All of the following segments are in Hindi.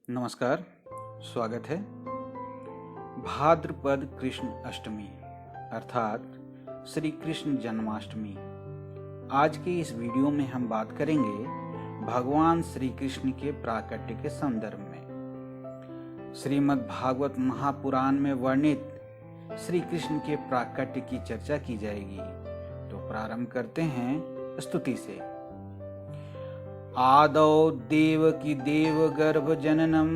नमस्कार, स्वागत है। भाद्रपद कृष्ण अष्टमी अर्थात श्री कृष्ण जन्माष्टमी। आज के इस वीडियो में हम बात करेंगे भगवान श्री कृष्ण के प्राकट्य के संदर्भ में। श्रीमद् भागवत महापुराण में वर्णित श्री कृष्ण के प्राकट्य की चर्चा की जाएगी। तो प्रारंभ करते हैं स्तुति से। आदौ देवकी देवगर्भ जननम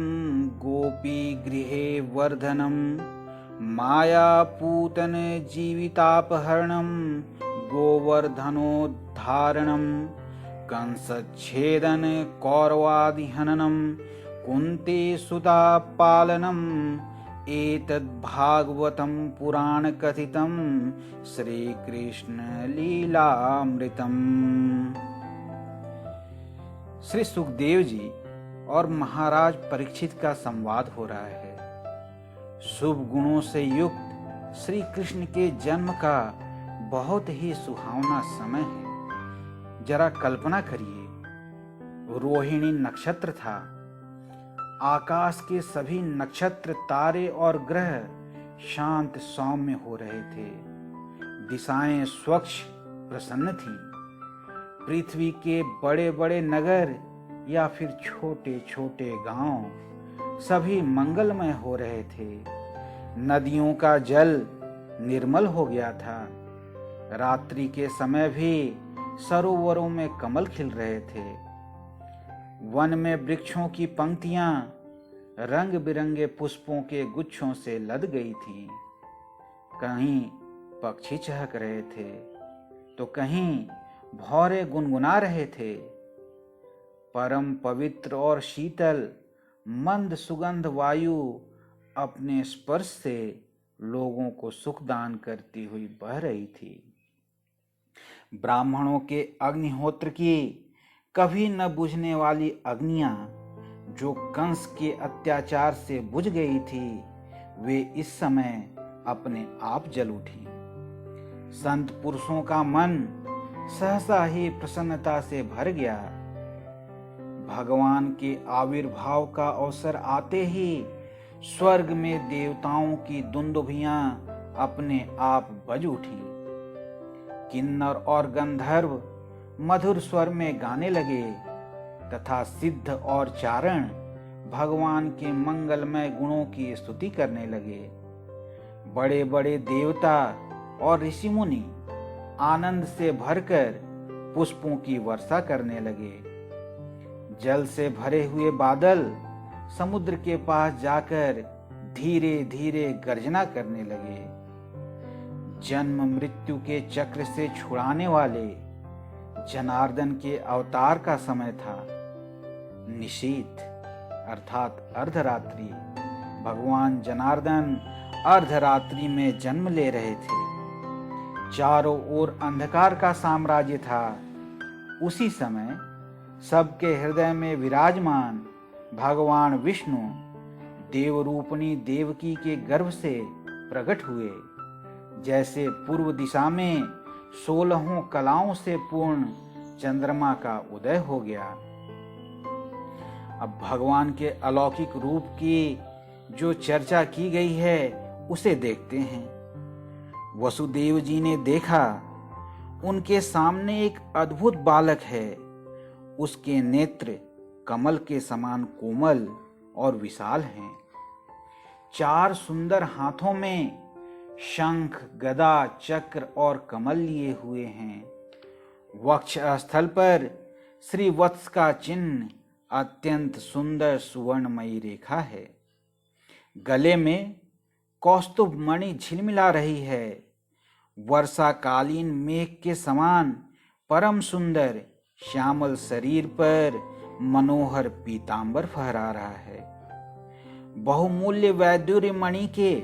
गोपी गृहे वर्धनम मायापूतन जीवितापहरणम गोवर्धनोद्धारणम कंसच्छेदन कौरवादिहननम कुन्ती सुता पालनम एतद्भागवतं पुराण कथितं श्री कृष्ण लीलामृतम्। श्री सुखदेव जी और महाराज परीक्षित का संवाद हो रहा है। शुभ गुणों से युक्त श्री कृष्ण के जन्म का बहुत ही सुहावना समय है। जरा कल्पना करिए, रोहिणी नक्षत्र था। आकाश के सभी नक्षत्र, तारे और ग्रह शांत सौम्य हो रहे थे। दिशाएं स्वच्छ प्रसन्न थी। पृथ्वी के बड़े बड़े नगर या फिर छोटे छोटे गांव सभी मंगलमय हो रहे थे। नदियों का जल निर्मल हो गया था। रात्रि के समय भी सरोवरों में कमल खिल रहे थे। वन में वृक्षों की पंक्तियां रंग बिरंगे पुष्पों के गुच्छों से लद गई थी। कहीं पक्षी चहक रहे थे तो कहीं भौरे गुनगुना रहे थे। परम पवित्र और शीतल मंद सुगंध वायु अपने स्पर्श से लोगों को सुख दान करती हुई बह रही थी। ब्राह्मणों के अग्निहोत्र की कभी न बुझने वाली अग्नियां जो कंस के अत्याचार से बुझ गई थी, वे इस समय अपने आप जल उठी। संत पुरुषों का मन सहसा ही प्रसन्नता से भर गया। भगवान के आविर्भाव का अवसर आते ही स्वर्ग में देवताओं की दुंदुभियां अपने आप बज उठी। किन्नर और गंधर्व मधुर स्वर में गाने लगे तथा सिद्ध और चारण भगवान के मंगलमय गुणों की स्तुति करने लगे। बड़े बड़े देवता और ऋषि मुनि आनंद से भरकर पुष्पों की वर्षा करने लगे। जल से भरे हुए बादल समुद्र के पास जाकर धीरे धीरे गर्जना करने लगे। जन्म मृत्यु के चक्र से छुड़ाने वाले जनार्दन के अवतार का समय था। निशीथ अर्थात अर्धरात्रि। भगवान जनार्दन अर्धरात्रि में जन्म ले रहे थे। चारों ओर अंधकार का साम्राज्य था। उसी समय सबके हृदय में विराजमान भगवान विष्णु देवरूपणी देवकी के गर्भ से प्रकट हुए। जैसे पूर्व दिशा में 16 कलाओं से पूर्ण चंद्रमा का उदय हो गया। अब भगवान के अलौकिक रूप की जो चर्चा की गई है उसे देखते हैं। वसुदेव जी ने देखा, उनके सामने एक अद्भुत बालक है। उसके नेत्र कमल के समान कोमल और विशाल हैं। 4 सुंदर हाथों में शंख, गदा, चक्र और कमल लिए हुए हैं। वक्ष स्थल पर श्री वत्स का चिन्ह अत्यंत सुंदर सुवर्णमयी रेखा है। गले में कौस्तुभ मणि झिलमिला रही है। वर्षाकालीन मेघ के समान परम सुंदर श्यामल शरीर पर मनोहर पीतांबर फहरा रहा है। बहुमूल्य वैदुर्य मणि के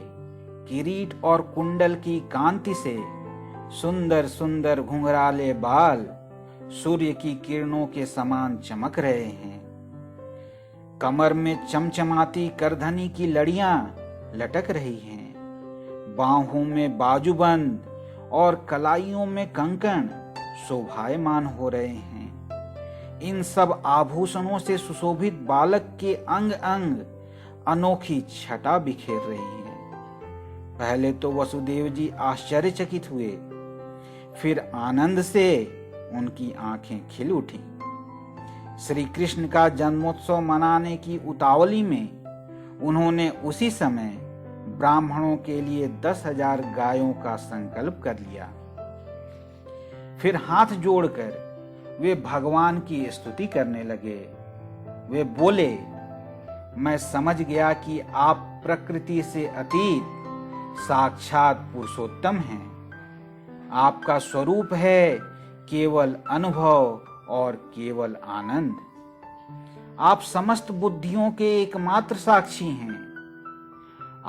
किरीट और कुंडल की कांति से सुंदर सुंदर घुंघराले बाल सूर्य की किरणों के समान चमक रहे हैं। कमर में चमचमाती करधनी की लड़ियां लटक रही हैं। बाहों में बाजूबंद और कलाइयों में कंकण शोभायमान हो रहे हैं। इन सब आभूषणों से सुशोभित बालक के अंग अंग अनोखी छटा बिखेर रही है। पहले तो वसुदेव जी आश्चर्यचकित हुए, फिर आनंद से उनकी आंखें खिल उठी। श्री कृष्ण का जन्मोत्सव मनाने की उतावली में उन्होंने उसी समय ब्राह्मणों के लिए 10,000 गायों का संकल्प कर लिया। फिर हाथ जोड़कर वे भगवान की स्तुति करने लगे। वे बोले, मैं समझ गया कि आप प्रकृति से अतीत साक्षात पुरुषोत्तम हैं। आपका स्वरूप है केवल अनुभव और केवल आनंद। आप समस्त बुद्धियों के एकमात्र साक्षी हैं।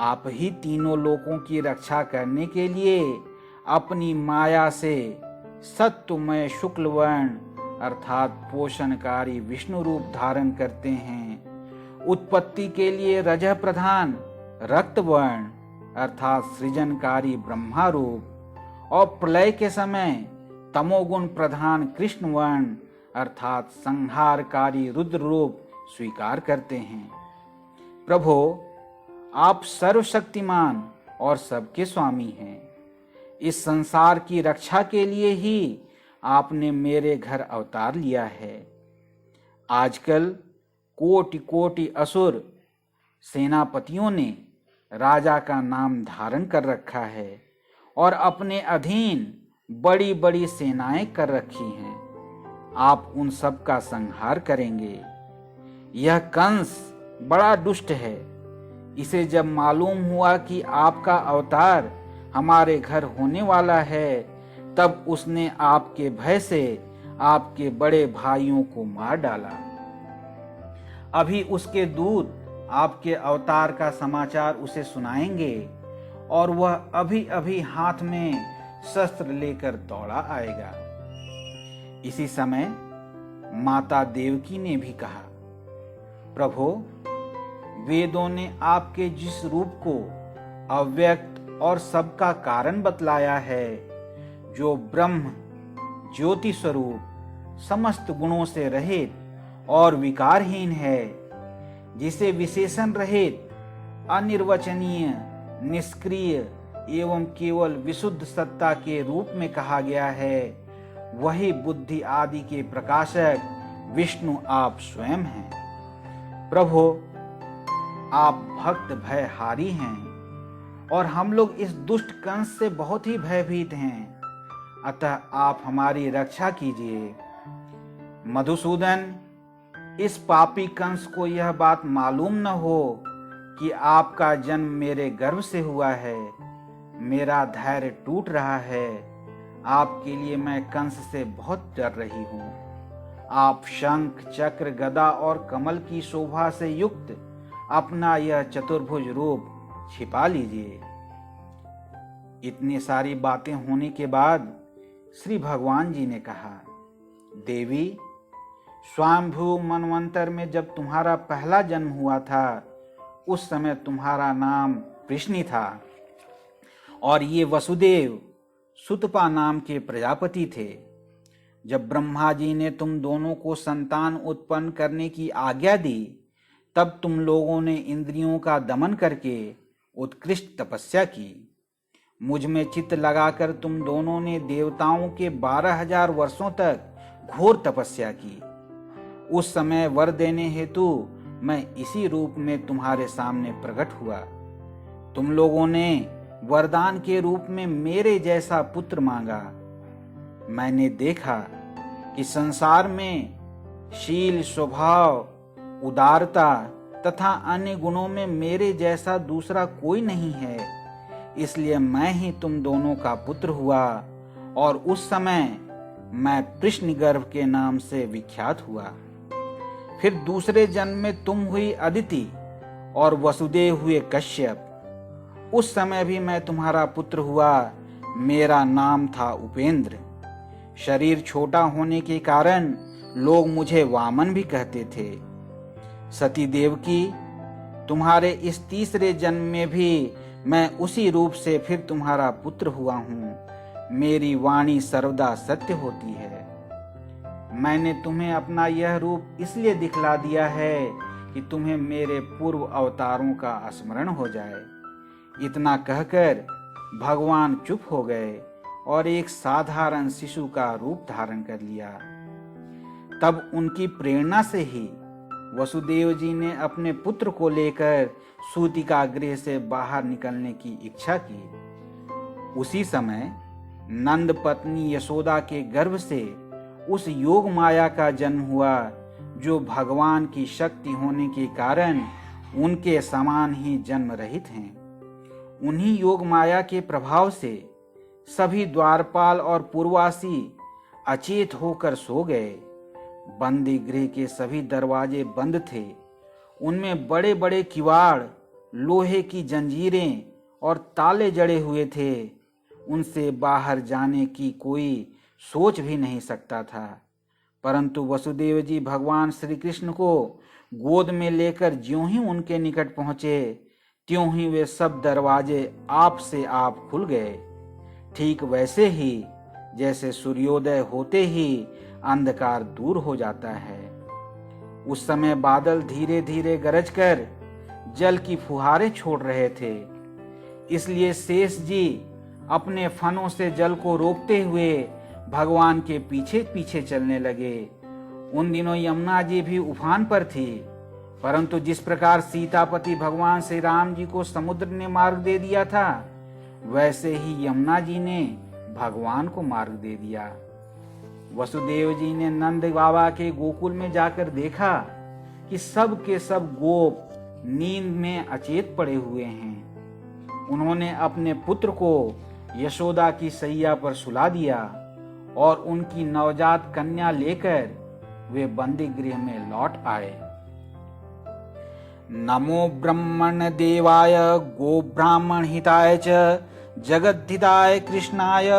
आप ही तीनों लोकों की रक्षा करने के लिए अपनी माया से सत्वमय शुक्ल वर्ण अर्थात पोषणकारी विष्णु रूप धारण करते हैं। उत्पत्ति के लिए रजः प्रधान रक्त वर्ण अर्थात सृजनकारी ब्रह्मा रूप और प्रलय के समय तमोगुण प्रधान कृष्ण वर्ण अर्थात संहारकारी रुद्र रूप स्वीकार करते हैं। प्रभो, आप सर्वशक्तिमान और सबके स्वामी हैं। इस संसार की रक्षा के लिए ही आपने मेरे घर अवतार लिया है। आजकल कोटि कोटि असुर सेनापतियों ने राजा का नाम धारण कर रखा है और अपने अधीन बड़ी बड़ी सेनाएं कर रखी हैं। आप उन सब का संहार करेंगे। यह कंस बड़ा दुष्ट है। इसे जब मालूम हुआ कि आपका अवतार हमारे घर होने वाला है, तब उसने आपके भय से आपके बड़े भाइयों को मार डाला। अभी उसके दूत आपके अवतार का समाचार उसे सुनाएंगे और वह अभी अभी हाथ में शस्त्र लेकर दौड़ा आएगा। इसी समय माता देवकी ने भी कहा, प्रभो, वेदों ने आपके जिस रूप को अव्यक्त और सबका कारण बतलाया है, जो ब्रह्म ज्योति स्वरूप समस्त गुणों से रहित और विकारहीन है, जिसे विशेषण रहित अनिर्वचनीय निष्क्रिय एवं केवल विशुद्ध सत्ता के रूप में कहा गया है, वही बुद्धि आदि के प्रकाशक विष्णु आप स्वयं हैं। प्रभो, आप भक्त भयहारी हैं और हम लोग इस दुष्ट कंस से बहुत ही भयभीत हैं। अतः आप हमारी रक्षा कीजिए। मधुसूदन, इस पापी कंस को यह बात मालूम न हो कि आपका जन्म मेरे गर्भ से हुआ है। मेरा धैर्य टूट रहा है। आपके लिए मैं कंस से बहुत डर रही हूँ। आप शंख चक्र गदा और कमल की शोभा से युक्त अपना यह चतुर्भुज रूप छिपा लीजिए। इतनी सारी बातें होने के बाद श्री भगवान जी ने कहा, देवी, स्वयंभू मनवंतर में जब तुम्हारा पहला जन्म हुआ था, उस समय तुम्हारा नाम कृष्णि था और ये वसुदेव सुतपा नाम के प्रजापति थे। जब ब्रह्मा जी ने तुम दोनों को संतान उत्पन्न करने की आज्ञा दी, तब तुम लोगों ने इंद्रियों का दमन करके उत्कृष्ट तपस्या की। मुझ में चित्त लगाकर तुम दोनों ने देवताओं के 12,000 वर्षों तक घोर तपस्या की। उस समय वर देने हेतु मैं इसी रूप में तुम्हारे सामने प्रकट हुआ। तुम लोगों ने वरदान के रूप में मेरे जैसा पुत्र मांगा। मैंने देखा कि संसार में शील, स्वभाव, उदारता तथा अन्य गुणों में मेरे जैसा दूसरा कोई नहीं है, इसलिए मैं ही तुम दोनों का पुत्र हुआ और उस समय मैं कृष्णगर्भ के नाम से विख्यात हुआ। फिर दूसरे जन्म में तुम हुई अदिति और वसुदेव हुए कश्यप। उस समय भी मैं तुम्हारा पुत्र हुआ। मेरा नाम था उपेंद्र। शरीर छोटा होने के कारण लोग मुझे वामन भी कहते थे। सती देवकी, तुम्हारे इस तीसरे जन्म में भी मैं उसी रूप से फिर तुम्हारा पुत्र हुआ हूँ। मेरी वाणी सर्वदा सत्य होती है। मैंने तुम्हें अपना यह रूप इसलिए दिखला दिया है कि तुम्हें मेरे पूर्व अवतारों का स्मरण हो जाए। इतना कहकर भगवान चुप हो गए और एक साधारण शिशु का रूप धारण कर लिया। तब उनकी प्रेरणा से ही वसुदेव जी ने अपने पुत्र को लेकर सूतिका गृह से बाहर निकलने की इच्छा की। उसी समय नंद पत्नी यशोदा के गर्भ से उस योग माया का जन्म हुआ, जो भगवान की शक्ति होने के कारण उनके समान ही जन्म रहित हैं। उन्हीं योग माया के प्रभाव से सभी द्वारपाल और पूर्ववासी अचेत होकर सो गए। बंदी गृह के सभी दरवाजे बंद थे। उनमें बड़े बड़े किवाड़, लोहे की जंजीरें और ताले जड़े हुए थे। उनसे बाहर जाने की कोई सोच भी नहीं सकता था। परंतु वसुदेव जी भगवान श्री कृष्ण को गोद में लेकर ज्यों ही उनके निकट पहुंचे, त्यों ही वे सब दरवाजे आप से आप खुल गए। ठीक वैसे ही जैसे सूर्योदय होते ही अंधकार दूर हो जाता है। उस समय बादल धीरे धीरे गरजकर जल की फुहारें छोड़ रहे थे। इसलिए शेष जी अपने फनों से जल को रोकते हुए भगवान के पीछे पीछे चलने लगे। उन दिनों यमुना जी भी उफान पर थी, परंतु जिस प्रकार सीतापति भगवान श्री राम जी को समुद्र ने मार्ग दे दिया था, वैसे ही यमुना जी ने भगवान को मार्ग दे दिया। वसुदेव जी ने नंद बाबा के गोकुल में जाकर देखा कि सब के सब गोप नींद में अचेत पड़े हुए हैं। उन्होंने अपने पुत्र को यशोदा की सैया पर सुला दिया और उनकी नवजात कन्या लेकर वे बंदी गृह में लौट आए। नमो ब्रह्मण देवाय गो ब्राह्मण हिताय च जगद्धिताय कृष्णाय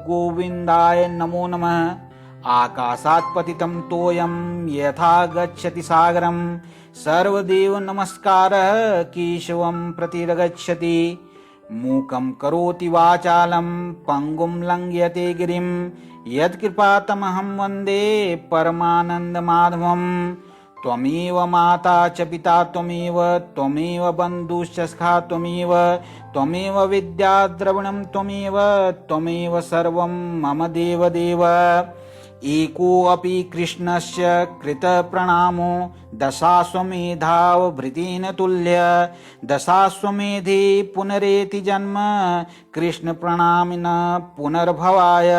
गोविंदाय नमो नमः। आकाशात् पतितं तोयं यथा गच्छति सागरं सर्वदेव नमस्कारः केशवं प्रतिगच्छति। मूकं करोति वाचालं पंगुं लंघयते गिरिं यत्कृपातमहं वन्दे परमानन्दमाधवम्। त्वमेव माता च पिता त्वमेव बन्धुश्च सखा त्वमेव विद्या द्रविणं त्वमेव सर्वं मम देवदेव। एकोऽपि कृष्णस्य कृतप्रणामो दशाश्वमेधावभृतेन तुल्य। दशाश्वमेधे पुनरेति जन्म कृष्ण प्रणामिन पुनर्भवाय।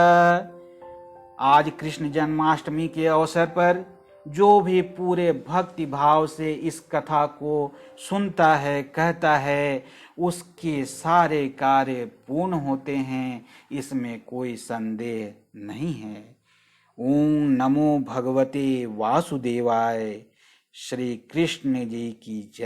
आज कृष्ण जन्माष्टमी के अवसर पर जो भी पूरे भक्ति भाव से इस कथा को सुनता है, कहता है, उसके सारे कार्य पूर्ण होते हैं, इसमें कोई संदेह नहीं है। ओम नमो भगवते वासुदेवाय। श्री कृष्ण जी की जय।